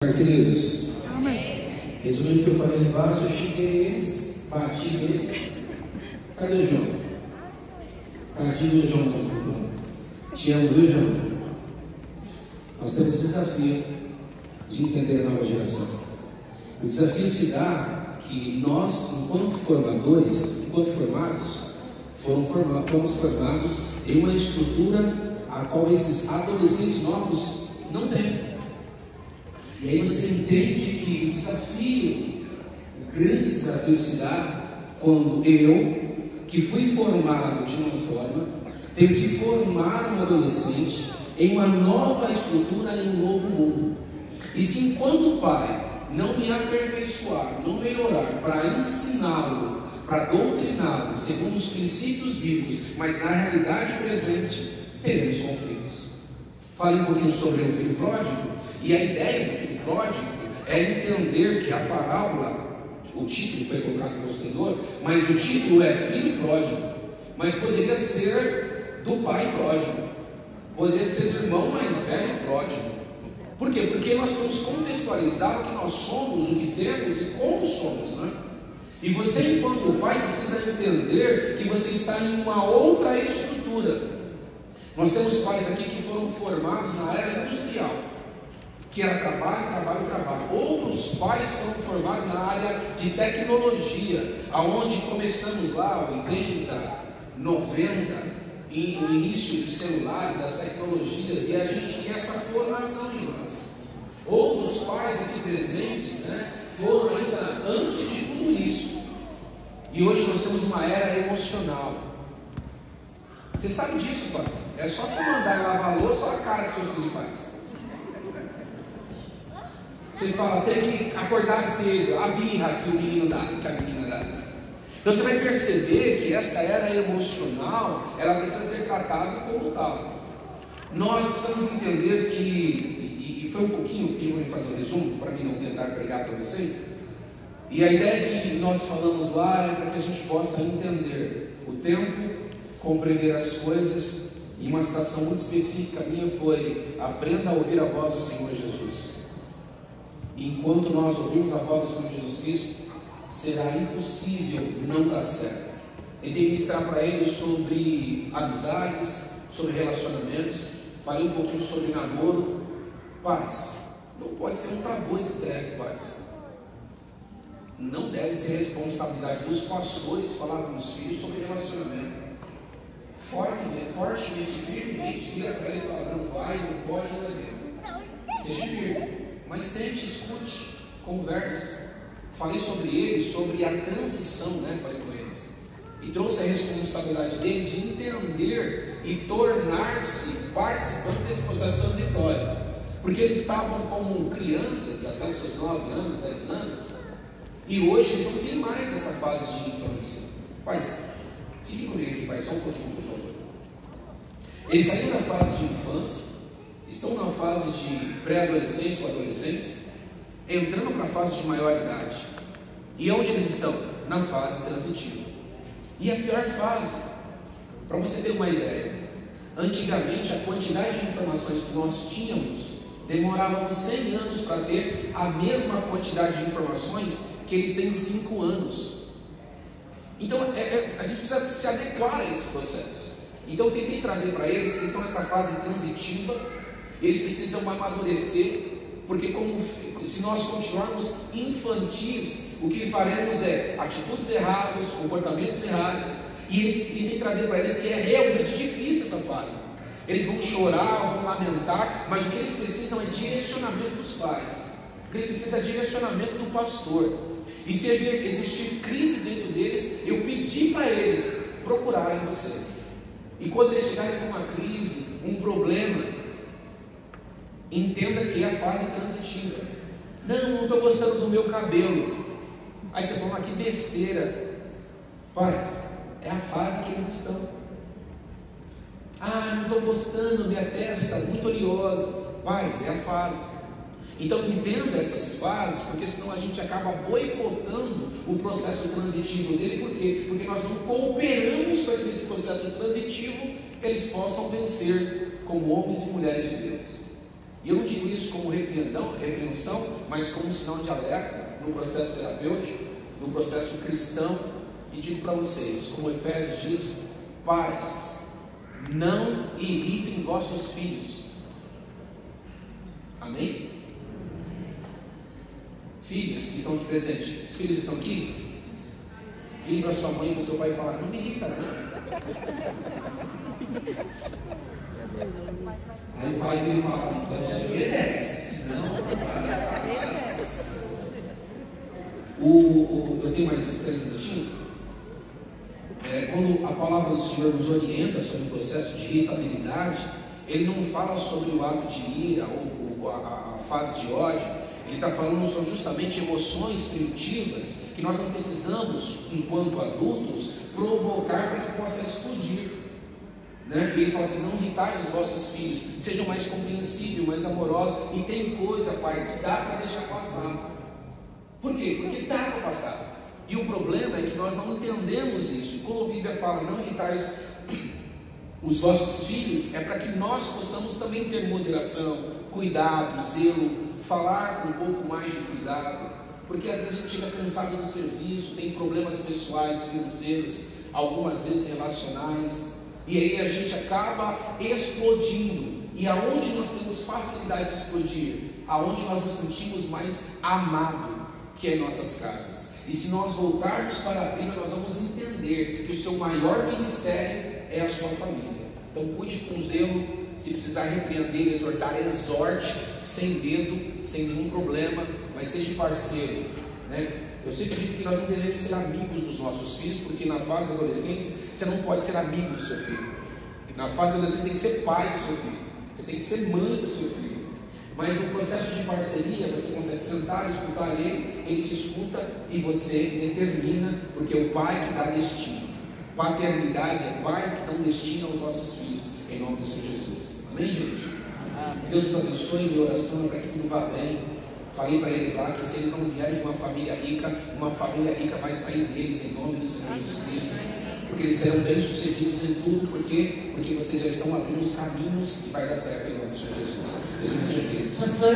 Queridos, resumindo o que eu falei ali embaixo, eu cheguei eles, bati neles. Cadê o João? Cadê o João no futuro? Te amo, viu, João? Nós temos o desafio de entender a nova geração. O desafio se dá que nós, enquanto formadores, enquanto formados, fomos formados em uma estrutura a qual esses adolescentes novos não têm. E aí você entende que o grande desafio se dá quando eu, que fui formado de uma forma, tenho que formar um adolescente em uma nova estrutura, em um novo mundo. E se enquanto pai não me aperfeiçoar, não melhorar para ensiná-lo, para doutriná-lo segundo os princípios bíblicos, mas na realidade presente, teremos conflitos. Falei um pouquinho sobre o filho pródigo, e a ideia do filho pródigo é entender que a parábola, o título foi colocado posterior, mas o título é filho pródigo, mas poderia ser do pai pródigo, poderia ser do irmão mais velho pródigo. Por quê? Porque nós precisamos contextualizar o que nós somos, o que temos e como somos, né? E você, enquanto pai, precisa entender que você está em uma outra estrutura. Nós temos pais aqui que foram formados na era industrial, que era trabalho. Outros pais foram formados na área de tecnologia, aonde começamos lá, 80, 90, e o início dos celulares, das tecnologias, e a gente tinha essa formação em nós. Outros pais aqui presentes, né, foram ainda antes de tudo isso. E hoje nós temos uma era emocional. Você sabe disso, pai? É só você mandar lavar a louça, olha a cara que seu filho faz. Você fala, tem que acordar cedo, a birra que o menino dá, que a menina dá. Então você vai perceber que esta era emocional, ela precisa ser tratada como tal. Nós precisamos entender que, e foi um pouquinho que eu vou fazer um resumo, para mim não tentar pregar para vocês. E a ideia que nós falamos lá é para que a gente possa entender o tempo, compreender as coisas. E uma citação muito específica minha foi: aprenda a ouvir a voz do Senhor Jesus. Enquanto nós ouvimos a voz do Senhor Jesus Cristo, será impossível não dar certo. Tentei ministrar para eles sobre amizades, sobre relacionamentos, falei um pouquinho sobre namoro. Pais, não pode ser um tabu esse treco, pais. Não deve ser responsabilidade dos pastores falar com os filhos sobre relacionamento. Fortemente, firmemente, vira para ele e fala: não vai, não pode, não deve. Seja firme, mas sente, escute, converse. Falei sobre eles, sobre a transição, né? Falei com eles. E trouxe a responsabilidade deles de entender e tornar-se participantes desse processo transitório. Porque eles estavam como crianças, até os seus 9 anos, 10 anos, e hoje eles não têm mais essa fase de infância. Pais, fique comigo aqui, pai, só um pouquinho, por favor. Eles saíram da fase de infância, estão na fase de pré-adolescência ou adolescência, entrando para a fase de maioridade. E onde eles estão? Na fase transitiva. E a pior fase, para você ter uma ideia, antigamente a quantidade de informações que nós tínhamos demorava 100 anos para ter a mesma quantidade de informações que eles têm em 5 anos. Então a gente precisa se adequar a esse processo. Então eu tentei trazer para eles que estão nessa fase transitiva, eles precisam amadurecer, porque se nós continuarmos infantis, o que faremos é atitudes erradas, comportamentos errados, e tentei trazer para eles que é realmente difícil essa fase. Eles vão chorar, vão lamentar, mas o que eles precisam é direcionamento dos pais. O que eles precisam é direcionamento do pastor. E se existir crise dentro deles, eu pedi para eles procurarem vocês. E quando eles chegarem com uma crise, um problema, entenda que é a fase transitiva. Não estou gostando do meu cabelo. Aí você fala: que besteira. Pais, é a fase que eles estão. Não estou gostando, minha testa muito oleosa. Pais, é a fase. Então entenda essas fases, porque senão a gente acaba boicotando o processo transitivo dele. Por quê? Porque nós não cooperamos para que esse processo transitivo eles possam vencer como homens e mulheres de Deus. E eu não digo isso como repreensão, mas como sinal de alerta no processo terapêutico, no processo cristão. E digo para vocês, como Efésios diz: pais, não irritem vossos filhos. Amém? Filhos que estão aqui presentes, os filhos estão aqui? Vire para sua mãe e para o seu pai e falar: não me irrita não. Aí o pai dele fala: então você obedece, senão eu tenho mais 3 minutinhos. Quando a palavra do Senhor nos orienta sobre o processo de irritabilidade, Ele não fala sobre o ato de ira ou a fase de ódio. Ele está falando sobre justamente emoções primitivas que nós não precisamos, enquanto adultos, provocar para que possa explodir, né? Ele fala assim: não irritais os vossos filhos, sejam mais compreensíveis, mais amorosos. E tem coisa, pai, que dá para deixar passar. Por quê? Porque dá para passar. E o problema é que nós não entendemos isso. Quando a Bíblia fala não irritais os vossos filhos, é para que nós possamos também ter moderação, cuidado, zelo, falar com um pouco mais de cuidado, porque às vezes a gente chega cansado do serviço, tem problemas pessoais, financeiros, algumas vezes relacionais, e aí a gente acaba explodindo. E aonde nós temos facilidade de explodir? Aonde nós nos sentimos mais amados, que é em nossas casas. E se nós voltarmos para a Bíblia, nós vamos entender que o seu maior ministério é a sua família. Então cuide com zelo. Se precisar repreender, exortar, exorte, sem medo, sem nenhum problema, mas seja parceiro, né? Eu sempre digo que nós não devemos ser amigos dos nossos filhos, porque na fase da adolescência você não pode ser amigo do seu filho. Na fase da adolescência você tem que ser pai do seu filho, você tem que ser mãe do seu filho. Mas no processo de parceria, você consegue sentar e escutar ele te escuta e você determina, porque é o pai que dá destino. Paternidade é pais que dão destino aos nossos filhos, em nome do Senhor Jesus. Amém, gente? Amém. Deus os abençoe. Minha oração é para que tudo vá bem. Falei para eles lá que se eles não vierem de uma família rica vai sair deles, em nome do Senhor Jesus Cristo. Porque eles serão bem-sucedidos em tudo, porque vocês já estão abrindo os caminhos e vai dar certo em nome do Senhor Jesus. Deus abençoe eles. Pastor?